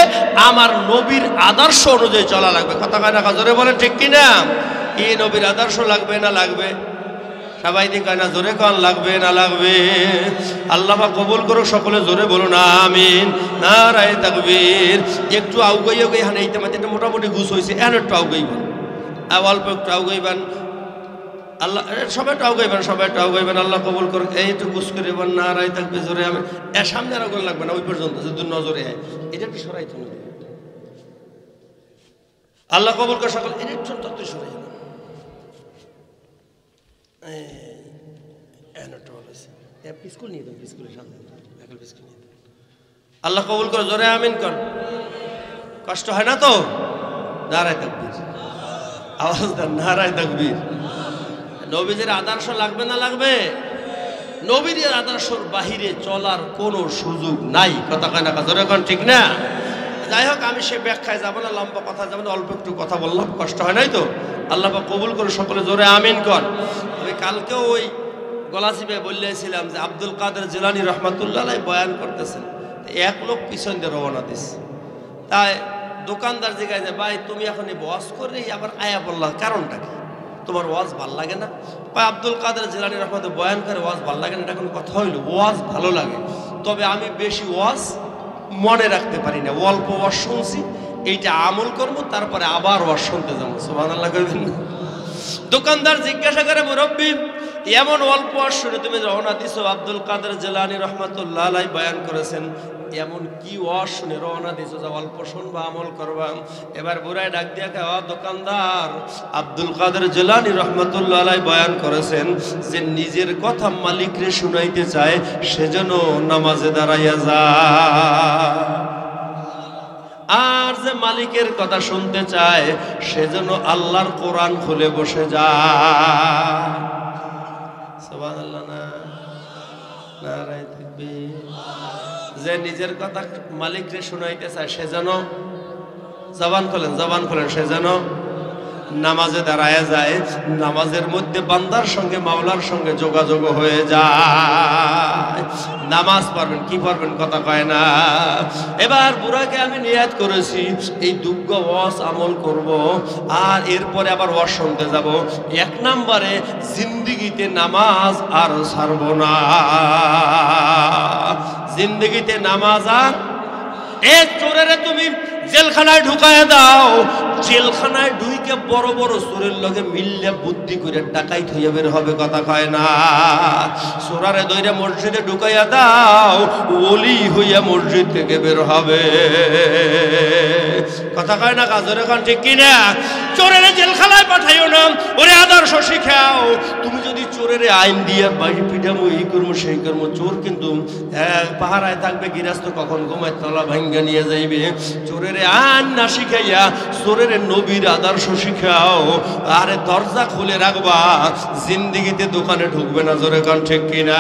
আমার নবীর আদর্শ অনুযায়ী চলা লাগবে। কথা কয় না? জোরে বলেন ঠিক কিনা? এই নবীর আদর্শ লাগবে না লাগবে? সবাই দিকে না, জোরে কন, লাগবে না লাগবে? আল্লাহ কবুল করো, সকলে জোরে বলুন আমিন। নারায়ে তাকবীর। একটু আউগাইয়া গই হানে এইতে মাঝে মোটামুটি গুছ হয়েছে, এখন একটু আউগাইবেন, অল্প একটু আউগাইবেন। আল্লাহ সবাই টাও গাইবেন আল্লাহ কবুল করুক। এইটু গুস করে এবার নারাই থাকবে জোরে আমি সামনে আর আগুন লাগবে না ওই পর্যন্ত যদি নজরে আয় এটা একটু সরাই তো আল্লাহ কবুল করে সকল এটা তত সরে যাবে স্কুল নিয়ে দেন স্কুলের সামনে স্কুল নিয়ে আল্লাহ কবুল করে জোরে আমিন কর। কষ্ট হয় না তো? নারায় তাকবীর, আওয়াজ দেন নারায় তাকবীর। নবীজির আদর্শ লাগবে না লাগবে? নবীর আদর্শর বাহিরে চলার কোনো সুযোগ নাই। কথা কয় না জোরে কোন ঠিক না? যাই হোক আমি সে ব্যাখ্যায় যাবো না, লম্বা কথা যাবো না, অল্প একটু কথা বললাম, কষ্ট হয় নাই তো? আল্লাহ পাক কবুল করে সকলে জোরে আমিন কর। আমি কালকেও ওই গলাচিপে বললেছিলাম যে আব্দুল কাদের জিলানী রহমাতুল্লাহ আলাইহি বয়ান করতেছেন, এক লোক পিছন দিয়ে রওনা দিস। তাই দোকানদার জিজ্ঞাসা যে ভাই তুমি এখন এই ওয়াজ করে আবার আয়া বললা, কারণটা কি? তোমার ওয়াজ ভাল লাগে না? ভাই আব্দুল কাদের জিলানী রহমাতুল্লাহ বয়ান করে ওয়াজ ভাল লাগে না, এটা কোনো কথা হইল? ওয়াজ ভালো লাগে, তবে আমি বেশি ওয়াজ মনে রাখতে পারি না। অল্প ওয়াজ শুনছি, এইটা আমল করবো, তারপরে আবার ওয়াজ শুনতে যাবো। সুবহানাল্লাহ কইবেন না? দোকানদার জিজ্ঞাসা করে মুরব্বী এমন অল্প ওয়াজ শুনে তুমি রওনা দিছো, আব্দুল কাদের জিলানী রহমাতুল্লাহ আলাইহি বয়ান করেছেন, এমন কি ওয়াজ শুনে রওনা দিছো যে অল্প শুনবা আমল করবা? এবার বুড়ায় ডাক দিয়া কয়, দোকানদার আব্দুল কাদের জিলানী রহমাতুল্লাহ আলাইহি বয়ান করেছেন যে নিজের কথা মালিকরে শুনাইতে চায় সেজন্য নামাজে দাঁড়াইয়া যায়, আর যে মালিকের কথা শুনতে চায় সেজন্য আল্লাহর কোরআন খুলে বসে যায়। সুবহানাল্লাহ না? নারায়ে তাকবীর। যে নিজের কথা মালিকরে শুনাইতে চায় সেজন্য জবান খোলেন সেজন্য নামাজে দাঁড়ায় যায়। নামাজের মধ্যে বান্দার সঙ্গে মাওলার সঙ্গে যোগাযোগ হয়ে যায়। নামাজ পড়বেন, কি পড়বেন কথা কয় না। এবার বুড়াকে আমি নিয়াত করেছি এই দুগ্গ ওয়াজ আমল করব, আর এরপরে আবার ওয়াজ শুনতে যাব। এক নম্বরে জিন্দেগিতে নামাজ আর ছাড়ব না, জিন্দেগিতে নামাজ আর এক চোরেরে তুমি জেলখানায় ঢুকায় দাও, জেলখানায় ঢুইকে বড় বড় চোরের লগে মিললে বুদ্ধি করে ডাকাইত হইয়া বের হবে, কথা কয় না। চোরারে দইরা মসজিদে ঢুকাইয়া দাও, ওলি হইয়া মসজিদ থেকে বের হবে, কথা কয় না কাজরে এখন ঠিক কিনা? চোরের জেলখানায় পাঠাইও না, ওরে আদর্শ শিখাও। তুমি যদি চোরের আইন দিয়ে বাড়ি পিঠামো, এই করবো সেই করবো, চোর কিন্তু পাহারায় থাকবে, গৃহস্থ কখন ঘুমায় তলা ভাঙ্গা নিয়ে যাইবে। চোরের আইন না শিখাইয়া চোরের নবীর আদর্শ শিখাও, আরে দরজা খুলে রাখবা, জিন্দিগিতে দোকানে ঢুকবে না, জোরে কান ঠিক কিনা?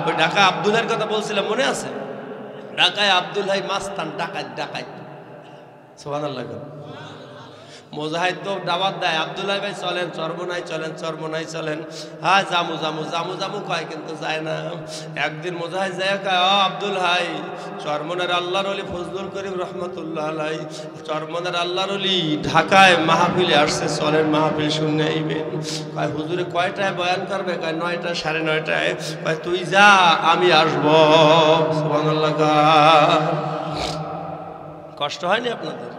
ওই ঢাকা আব্দুলের কথা বলছিলাম, মনে আছে? ঢাকায় আব্দুল হাই মাস্তান, ডাকাত। সুবহানাল্লাহ। মোজাহিদ তো দাওয়াত দেয়, আব্দুল্লাহ ভাই চলেন চরমনাই চলেন। হ্যাঁ জামু কয়, কিন্তু যায় না। একদিন মোজাহিদ যায় কয়, আব্দুল হাই চরমনের আল্লাহর ওলি ফজলুল করিম রহমতুল্লাহ আলাই, চরমনের আল্লাহর ওলি ঢাকায় মাহফিলে আসছে, চলেন মাহফিল শুনে আইবেন। কয় হুজুরে কয়টায় বয়ান করবে? কয় 9টা 9:30। কয় তুই যা, আমি আসবো। সুবহানাল্লাহ। কষ্ট হয়নি আপনাদের?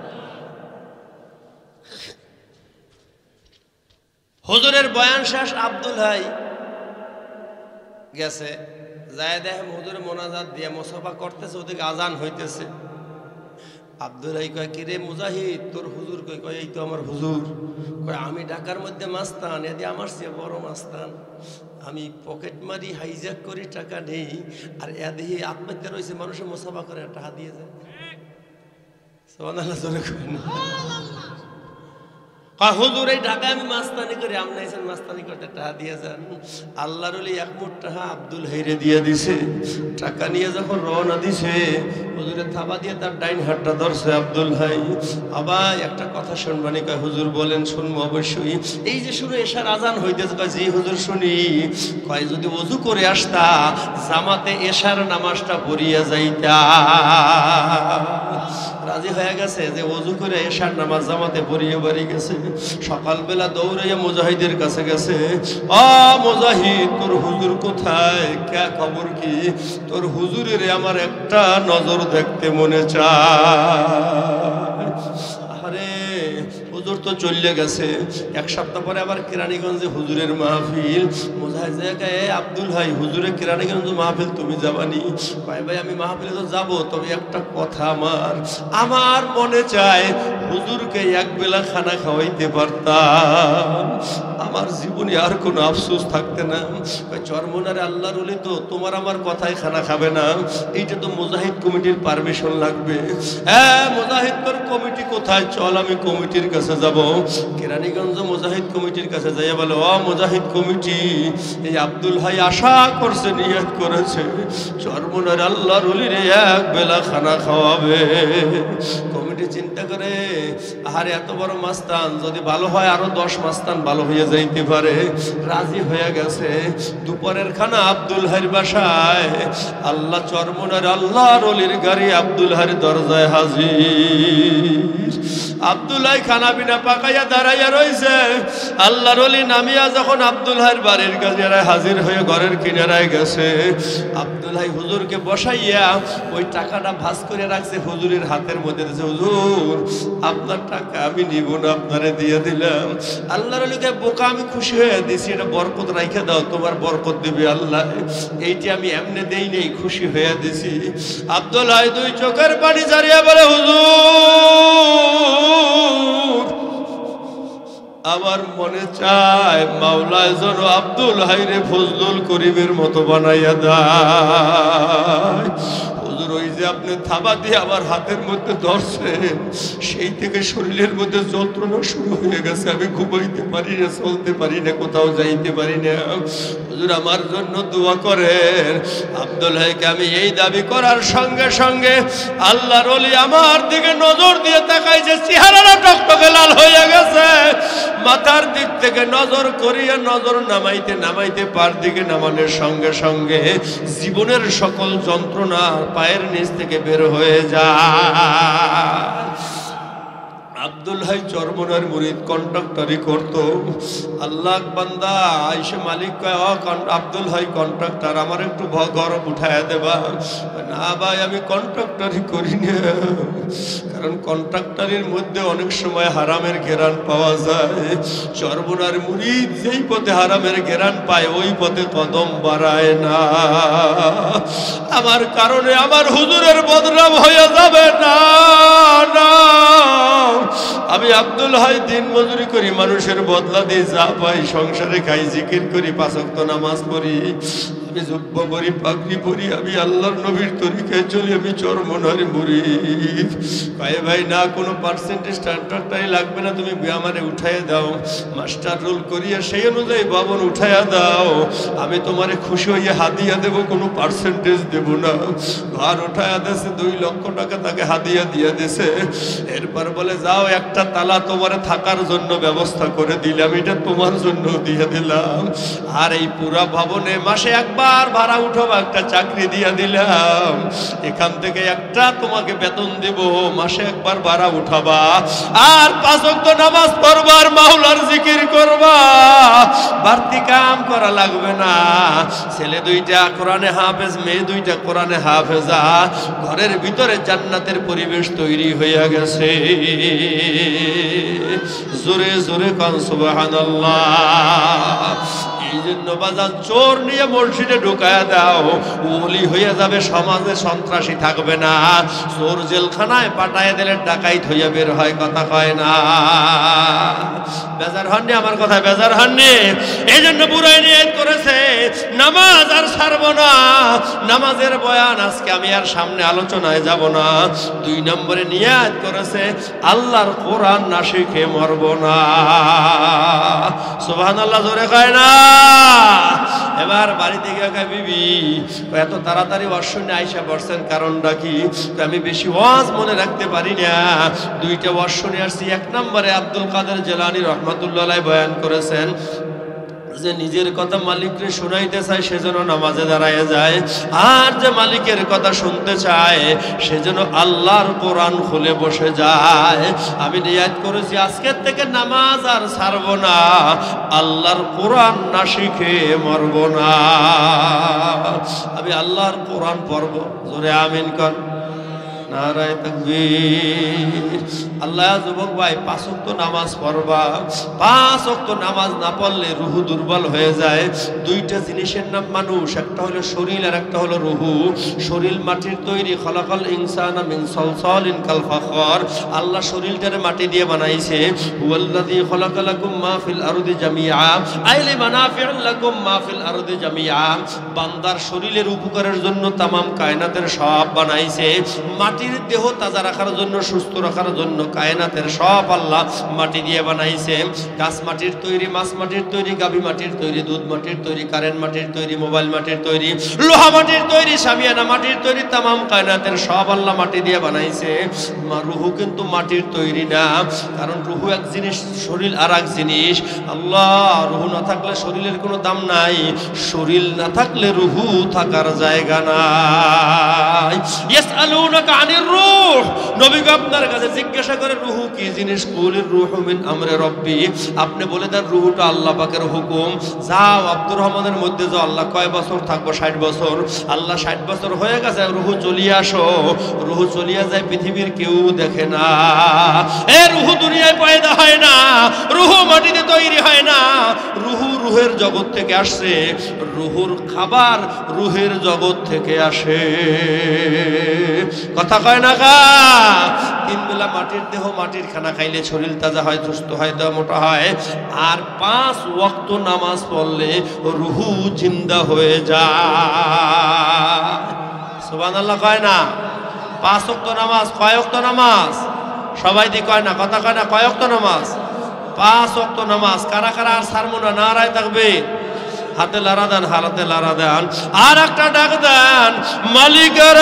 হুজুরের বয়ান শেষ, আব্দুল হাই গেছে, যায় দেখে হুজুরে মোনাজাত দিয়ে মুসাফা করতেছে, ওদিকে আজান হইতেছে। আব্দুল হাই কয়, কিরে মুজাহিদ তোর হুজুর কই? কয় এই তো আমার হুজুর। কয় আমি ঢাকার মধ্যে মাস্তান, এদি আমার চেয়ে বড় মাস্তান, আমি পকেট মারি, হাইজ্যাক করি, টাকা নেই, আর এদি আত্মহত্যা রয়েছে, মানুষের মুসাফা করে টাকা দিয়ে যায়। সুবহানাল্লাহ। হুজুর এই ঢাকায় আমি মাস্তানি করি, আমনাইছেন মাস্তানি করতে টাকা দিয়ে যান। আল্লাহর ওলি এক মুঠ টাকা আব্দুল হাইরে দিয়ে দিছে। টাকা নিয়ে যখন রওনা দিছে, হুজুরের থাবা দিয়ে তার ডাইন হাতটা ধরছে আব্দুল হাই। আবার একটা কথা শুনবানি? কয় হুজুর বলেন। শুনবো অবশ্যই। এই যে শুরু এশার আজান হইতেছে, কয় জি হুজুর শুনি। কয় যদি ওযু করে আসতা, জামাতে এশার নামাজটা পড়িয়া যাইতা। রাজি হয়ে গেছে যে ওযু করে এশার নামাজ জামাতে পড়িয়ে বাড়ি গেছে। সকালবেলা দৌড়াইয়া মুজাহিদের কাছে গেছে, মুজাহিদ তোর হুজুর কোথায়? কে খবর কি? তোর হুজুরের আমার একটা নজর দেখতে মনে চায়। আরে হুজুর তো চলে গেছে। এক সপ্তাহ পরে আবার কেরানীগঞ্জে হুজুরের মাহফিল। মোজাহিদ জায়গায় আব্দুল ভাই হুজুরে কেরানীগঞ্জ মাহফিল তুমি যাবানি? ভাই ভাই আমি মাহফিলে তো যাবো, তবে একটা কথা আমার মনে চায় হুজুরকে এক বেলা খানা খাওয়াইতে পারতাম, আমার জীবনে আর কোনো আফসোস থাকতে না। চরমনারে আল্লাহর ওলি তো তোমার আমার কথায় খানা খাবে না, এইটা তো মুজাহিদ কমিটির পারমিশন লাগবে। হ্যাঁ মুজাহিদ তোর কমিটি কোথায়? চল আমি কমিটির কাছে যাব। কেরানীগঞ্জ মুজাহিদ কমিটির কাছে যাইয়া বলে, ও মুজাহিদ কমিটি, এই আব্দুল ভাই আশা করছে, নিয়ত করেছে চরমনার আল্লাহর ওলির এক বেলা খানা খাওয়াবে। কমিটি চিন্তা করে, আরে এত বড় মাস্তান, যদি ভালো হয় আরো 10 মাস্তান ভালো হয়ে যাইতে পারে। রাজি হয়ে গেছে। দুপুরের খানা আব্দুল হাইর বাসায়। আল্লাহ চরমনার আল্লাহর ওলির গাড়ি আব্দুল হাইর দরজায় হাজির। আব্দুল হাই খানা পিনা পাকাইয়া দাঁড়াইয়া রয়েছে। আল্লাহর ওলি নামিয়া যখন আব্দুল হাইর বাড়ির কাছে হাজির হয়ে ঘরের কিনারায় গেছে, আব্দুল হাই হুজুরকে বসাইয়া ওই টাকাটা ভাঁজ করে রাখছে, হুজুরের হাতের মধ্যে দিয়েছে। হুজুর আপনার টাকা আমি নিব না, আপনারে দিয়ে দিলাম। আল্লাহর ওলিকে বোকা আমি খুশি হয়ে দিছি, এটা বরকত রাইখে দাও, তোমার বরকত দিবে আল্লাহ, এইটি আমি এমনি দেই নেই, খুশি হয়ে দিছি। আব্দুল হাই দুই চোখের পানি ঝারিয়া বলে, হুজুর আমার মনে চায় মাওলায় যেন আব্দুল হাইরে ফজলুল করিমের মতো বানাইয়া দেয়। হুজুর ওই যে আপনি থাবা দিয়ে আমার হাতের মধ্যে ধরছেন, সেই থেকে শরীরের মধ্যে যন্ত্রণা শুরু হয়ে গেছে, আমি ঘুমাইতে পারি না, চলতে পারি না, কোথাও যাইতে পারি না। হুজুর আমার জন্য দোয়া করেন। আব্দুল হাইকে আমি এই দাবি করার সঙ্গে সঙ্গে আল্লাহর ওলি আমার দিকে নজর দিয়ে তাকাইছে, চেহারাটা টকটকে লাল হয়ে গেছে। মাথার দিক থেকে নজর করিয়া নজর নামাইতে নামাইতে পার দিকে নামানোর সঙ্গে সঙ্গে জীবনের সকল যন্ত্রণা পায়ের নিচ থেকে বের হয়ে যায়। আব্দুল হাই চরমনার মুরিদ, কন্ট্রাক্টরি করত। আল্লাহ বান্দা আইসে মালিক কয়, আব্দুল হাই কন্ট্রাক্টর, আমার একটু ঘর উঠায় দেবা। না ভাই আমি কন্ট্রাক্টরি করি না, কারণ কন্ট্রাক্টরির মধ্যে অনেক সময় হারামের ঘেরান পাওয়া যায়। চরমনার মুরিদ যেই পথে হারামের ঘেরান পায় ওই পথে কদম বাড়ায় না। আমার কারণে আমার হুজুরের বদনাম হয়ে যাবে না। আমি আব্দুল হাই দিন মজুরি করি, মানুষের বদলা দিয়ে যা পাই, সংসারে খাই, জিকির করি, 5 ওয়াক্ত নামাজ পড়ি, আমি জুব্ব পরি, পাগড়ি পরি, আমি আল্লাহর নবীর তরিকায় চলি, আমি চরমনার মুরিদ। ভাই ভাই না কোনো পার্সেন্টেজ কন্ট্রাক্টরই লাগবে না, তুমি আমারে উঠাইয়া দাও, মাস্টার রোল করিয়া সেই অনুযায়ী বাবন উঠাইয়া দাও, আমি তোমারে খুশি হইয়া হাদিয়া দেব, কোনো পার্সেন্টেজ দেব না। ঘর উঠাইয়া দিয়েছে, 2 লক্ষ টাকা তাকে হাদিয়া দিয়ে দিয়েছে। এরপর বলে যাও একটা তালা তোমার থাকার জন্য ব্যবস্থা করে দিলাম, এটা তোমার জন্য দিয়ে দিলাম। আর এই পুরা ভবনে মাসে একবার ভাড়া উঠাবো, একটা চাকরি দিয়ে দিলাম, এখান থেকে একটা তোমাকে বেতন দেব, মাসে একবার ভাড়া উঠাবা, আর 5 ওয়াক্ত নামাজ পড়বা, আর মাওলার জিকির করবা, বাড়তি কাম করা লাগবে না। ছেলে 2টা কোরআনে হাফেজ, মেয়ে 2টা কোরআনে হাফেজা, ঘরের ভিতরে জান্নাতের পরিবেশ তৈরি হয়ে গেছে। জোরে জোরে কান সুবহানাল্লাহ। এই জন্য বাজার চোর নিয়ে মসজিদে ঢুকায়া দাও, ওলি হয়ে যাবে, সমাজে সন্ত্রাসী থাকবে না। চোর জেলখানায় পাঠায় দিলে ডাকাইত হইয়া বের হয়, কথা কয় না। বেজার হননি আমার কথায়? বেজার হননি? এই জন্য বুড়াই নিয়ত করেছে নামাজ আর ছাড়বো না। নামাজের বয়ান আজকে আমি আর সামনে আলোচনায় যাব না। 2 নম্বরে নিয়ত করেছে আল্লাহর কোরআন না শিখে মরবো না। সুবহানাল্লাহ জোরে কয় না। এবার বাড়িতে গিয়ে কয়, বিবি এত তাড়াতাড়ি ওয়াজ শুনে আইসা পড়ছেন, কারণটা কি? আমি বেশি ওয়াজ মনে রাখতে পারি না, 2টা ওয়াজ শুনে আসছি। 1 নম্বরে আব্দুল কাদের জিলানী রহমাতুল্লাহ আলাইহি বয়ান করেছেন যে নিজের কথা মালিককে শোনাইতে চায় সেজন্য নামাজে দাঁড়ায় যায়, আর যে মালিকের কথা শুনতে চায় সেজন্য আল্লাহর কোরআন খুলে বসে যায়। আমি নিয়ত করেছি আজকের থেকে নামাজ আর ছাড়বো না, আল্লাহর কোরআন না শিখে মরবো না। আমি আল্লাহর কোরআন পড়বো। জোরে আমিন কর। নারায়ে তাকবীর। আল্লাহ যুবক ভাই 5 ওয়াক্ত নামাজ পড়বা। 5 ওয়াক্ত নামাজ না পড়লে রুহু দুর্বল হয়ে যায়। দুইটা জিনিসের নাম মানুষ, একটা হলো শরীর আর একটা হলো রুহু। শরীর মাটির তৈরি, খলাকাল ইনসানা মিন সালসালিন কাল ফাখর। আল্লাহ শরীরটারে মাটি দিয়ে বানাইছে। হুয়াল্লাযী খলাকালাকুম মা ফিল আরদি জামিআ আইলি মানাফি'ু লাকুম মা ফিল আরদি জামিআ। বান্দার শরীরের উপকারের জন্য তামাম কায়নাতের সব বানাইছে। মাটির দেহ তাজা রাখার জন্য, সুস্থ রাখার জন্য কায়নাতের সব আল্লাহ মাটি দিয়ে বানাইছে। গাছ মাটির তৈরি, মাছ মাটির তৈরি, গাভী মাটির তৈরি, দুধ মাটির তৈরি, কারেন্ট মাটির তৈরি, মোবাইল মাটির তৈরি, লোহা মাটির তৈরি, শামিয়ানা মাটির তৈরি, তামাম কায়নাতের সব আল্লাহ মাটি দিয়ে বানাইছে। রুহু কিন্তু মাটির তৈরি না, কারণ রুহু এক জিনিস, শরীর আর এক জিনিস। আল্লাহ রুহু না থাকলে শরীরের কোনো দাম নাই, শরীর না থাকলে রুহু থাকার জায়গা নাই। ইয়াসআলুনাকা আনির রূহ, নবী আপনার কাছে জিজ্ঞাসা করে রুহু কি জিনিস? কুলির রূহু মিন আমরি রাব্বি, আপনি বলে দেন রুহুটা আল্লাহ পাকের হুকুম। যাও আব্দুর রহমানের মধ্যে যাও, আল্লাহ কয় বছর থাকবো? 60 বছর। আল্লাহ 60 বছর হয়ে গেছে, রুহু চলিয়ে আসো। রুহু চলিয়ে যায়, পৃথিবীর কেউ দেখে না। এ রুহু দুনিয়ায় পয়দা হয় না, রুহু মাটিতে তৈরি হয় না। রুহু রুহের জগৎ থেকে আসছে, রুহুর খাবার রুহের জগৎ থেকে আসে। কথা কয় না কা? 3 বেলা মাটির দেহ, মাটির খানা খাইলে শরীর তাজা হয়, সুস্থ হয়, দেহ মোটা হয়। আর 5 ওয়াক্ত নামাজ পড়লে রুহু জিন্দা হয়ে যায়। সুবহানাল্লাহ কয় না? 5 ওয়াক্ত নামাজ। কয় ওয়াক্ত নামাজ? সবাই দিয়ে কয় না, কথা কয় না। কয় ওয়াক্ত নামাজ? 5 ওয়াক্ত নামাজ। কারা কারা আর ছাড়বো না? নারায় তাকবীর। হাতে লারা দেন, হাতে লারা দেন, আর একটা ডাক দেন, মালিকের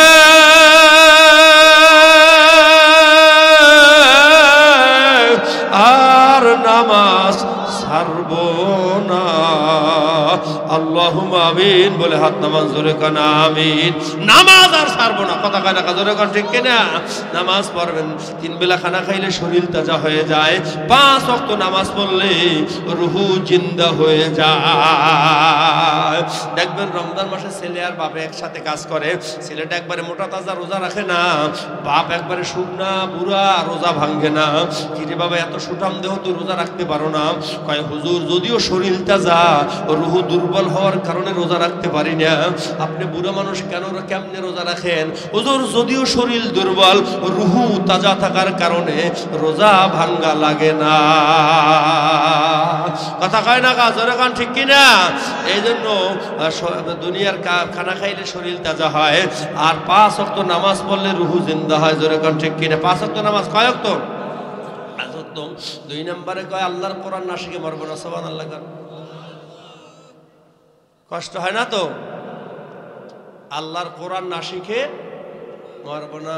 আর নামাজ ছাড়বো না। আল্লাহুম্মা আমিন বলে হাত নামাজ জোরে কান আমিন। নামাজ আর ছাড়বো না, কথা কয় না, জোরে কান, ঠিক কিনা? নামাজ পড়বেন। 3 বেলা খানা খাইলে শরীর তাজা হয়ে যায়। 5 ওয়াক্ত নামাজ পড়লে রুহু জিন্দা হয়ে যায়। দেখবেন রমজান মাসে ছেলে আর বাপে একসাথে কাজ করে। ছেলেটা একবারে মোটা তাজা, রোজা রাখে না। বাপ একবারে শুকনা বুড়া, রোজা ভাঙ্গে না। কিরে বাবা, এত সুঠাম দেহ, তুই রোজা রাখতে পারো না? কয় হুজুর, যদিও শরীর তাজা, রুহু দুর্বল হওয়ার কারণে রোজা রাখতে পারি না। আপনি বুড়া মানুষ কেমনে রোজা রাখেন? হুজুর, যদিও শরীর দুর্বল, রুহু তাজা থাকার কারণে রোজা ভাঙ্গা লাগে না। কথা কয় না, জোরে কান, ঠিক কিনা? এই জন্য দুনিয়ার খানা খাইলে শরীর তাজা হয়, আর 5 ওয়াক্ত নামাজ পড়লে রুহু জিন্দা হয়। জোরে কান, ঠিক কিনা? 5 ওয়াক্ত নামাজ। কয় ওয়াক্ত? 5 ওয়াক্ত। 2 নম্বরে কয় আল্লাহর কোরআন না শিখে মরবো না। সুবহানাল্লাহ। কষ্ট হয় না তো? আল্লাহর কোরআন না শিখে মরবো না।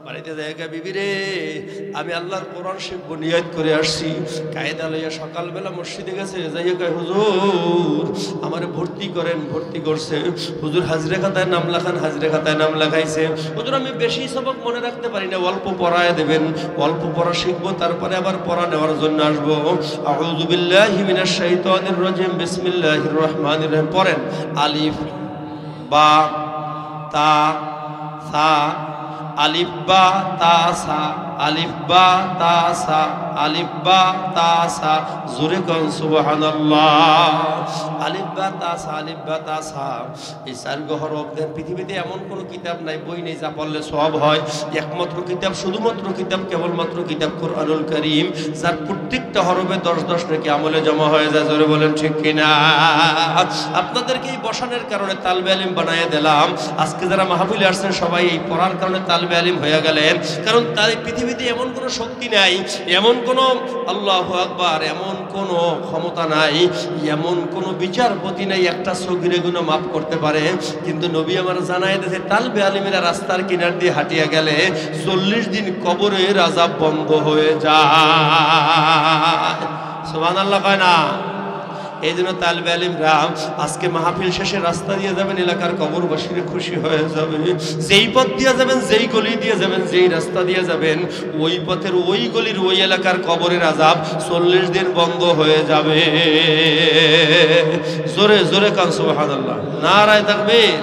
বাড়িতে জায়গা, বিবি রে আমি আল্লাহর কোরআন শিখবো, নিয়ত করে আসছি। কায়দা লইয়া সকালবেলা মসজিদে গেছে, যাইয়া কয় হুজুর আমারে ভর্তি করেন। ভর্তি করছে। হুজুর হাজরে খাতায় নাম লেখান। হাজরে খাতায় নাম লেখাইছে। হুজুর আমি বেশি সবক মনে রাখতে পারি না, অল্প পড়ায় দেবেন। অল্প পড়া শিখবো, তারপরে আবার পড়া নেওয়ার জন্য আসবো। আউযু বিল্লাহি মিনাশ শাইতানির রাজিম, বিসমিল্লাহির রহমানির রহিম। পড়েন। আলিফ বা তা সা, আলিফ বা তা সা, আলিফ বা তা সা, আলিফ বা তা সা। জোরে কোন সুবহানাল্লাহ। আলিফ বা তা সা, আলিফ বা তা সা। এই 4 হরফ দেন। পৃথিবীতে এমন কোন কিতাব নাই, বই নেই যা পড়লে সওয়াব হয়। একমাত্র কিতাব, শুধুমাত্র কিতাব, কেবলমাত্র কিতাব কুরআনুল কারীম, যার প্রত্যেকটা হরফে 10 নাকি আমলে জমা হয়ে যায়। জোরে বলেন ঠিক কিনা? আপনাদেরকে এই বসানোর কারণে তালবে আলিম বানায় দিলাম। আজকে যারা মাহফিলে আসছেন সবাই এই পড়ার কারণে তালবে আলিম হয়ে গেলেন। কারণ তার পৃথিবীতে এমন কোনো শক্তি নাই, এমন কোনো আল্লাহু আকবার, এমন কোনো ক্ষমতা নাই, এমন কোনো বিচারপতি নাই একটা সগীরে গুনাহ মাফ করতে পারে। কিন্তু নবী আমার জানায় দিয়েছে, তালবে আলিমেরা রাস্তার কিনার দিয়ে হাঁটিয়া গেলে 40 দিন কবরের আযাব বন্ধ হয়ে যায়। সুবহানাল্লাহ কয় না? এই জন্য তালবে আলিমরা আজকে মাহফিল শেষে রাস্তা দিয়ে যাবেন, এলাকার কবরবাসীর খুশি হয়ে যাবে। যেই পথ দিয়ে যাবেন, যেই গলি দিয়ে যাবেন, যেই রাস্তা দিয়ে যাবেন, ওই পথের ওই গলির ওই এলাকার কবরের আযাব 40 দিন বন্ধ হয়ে যাবে। জোরে জোরে কান সুবহানাল্লাহ। নারায়ে তাকবীর।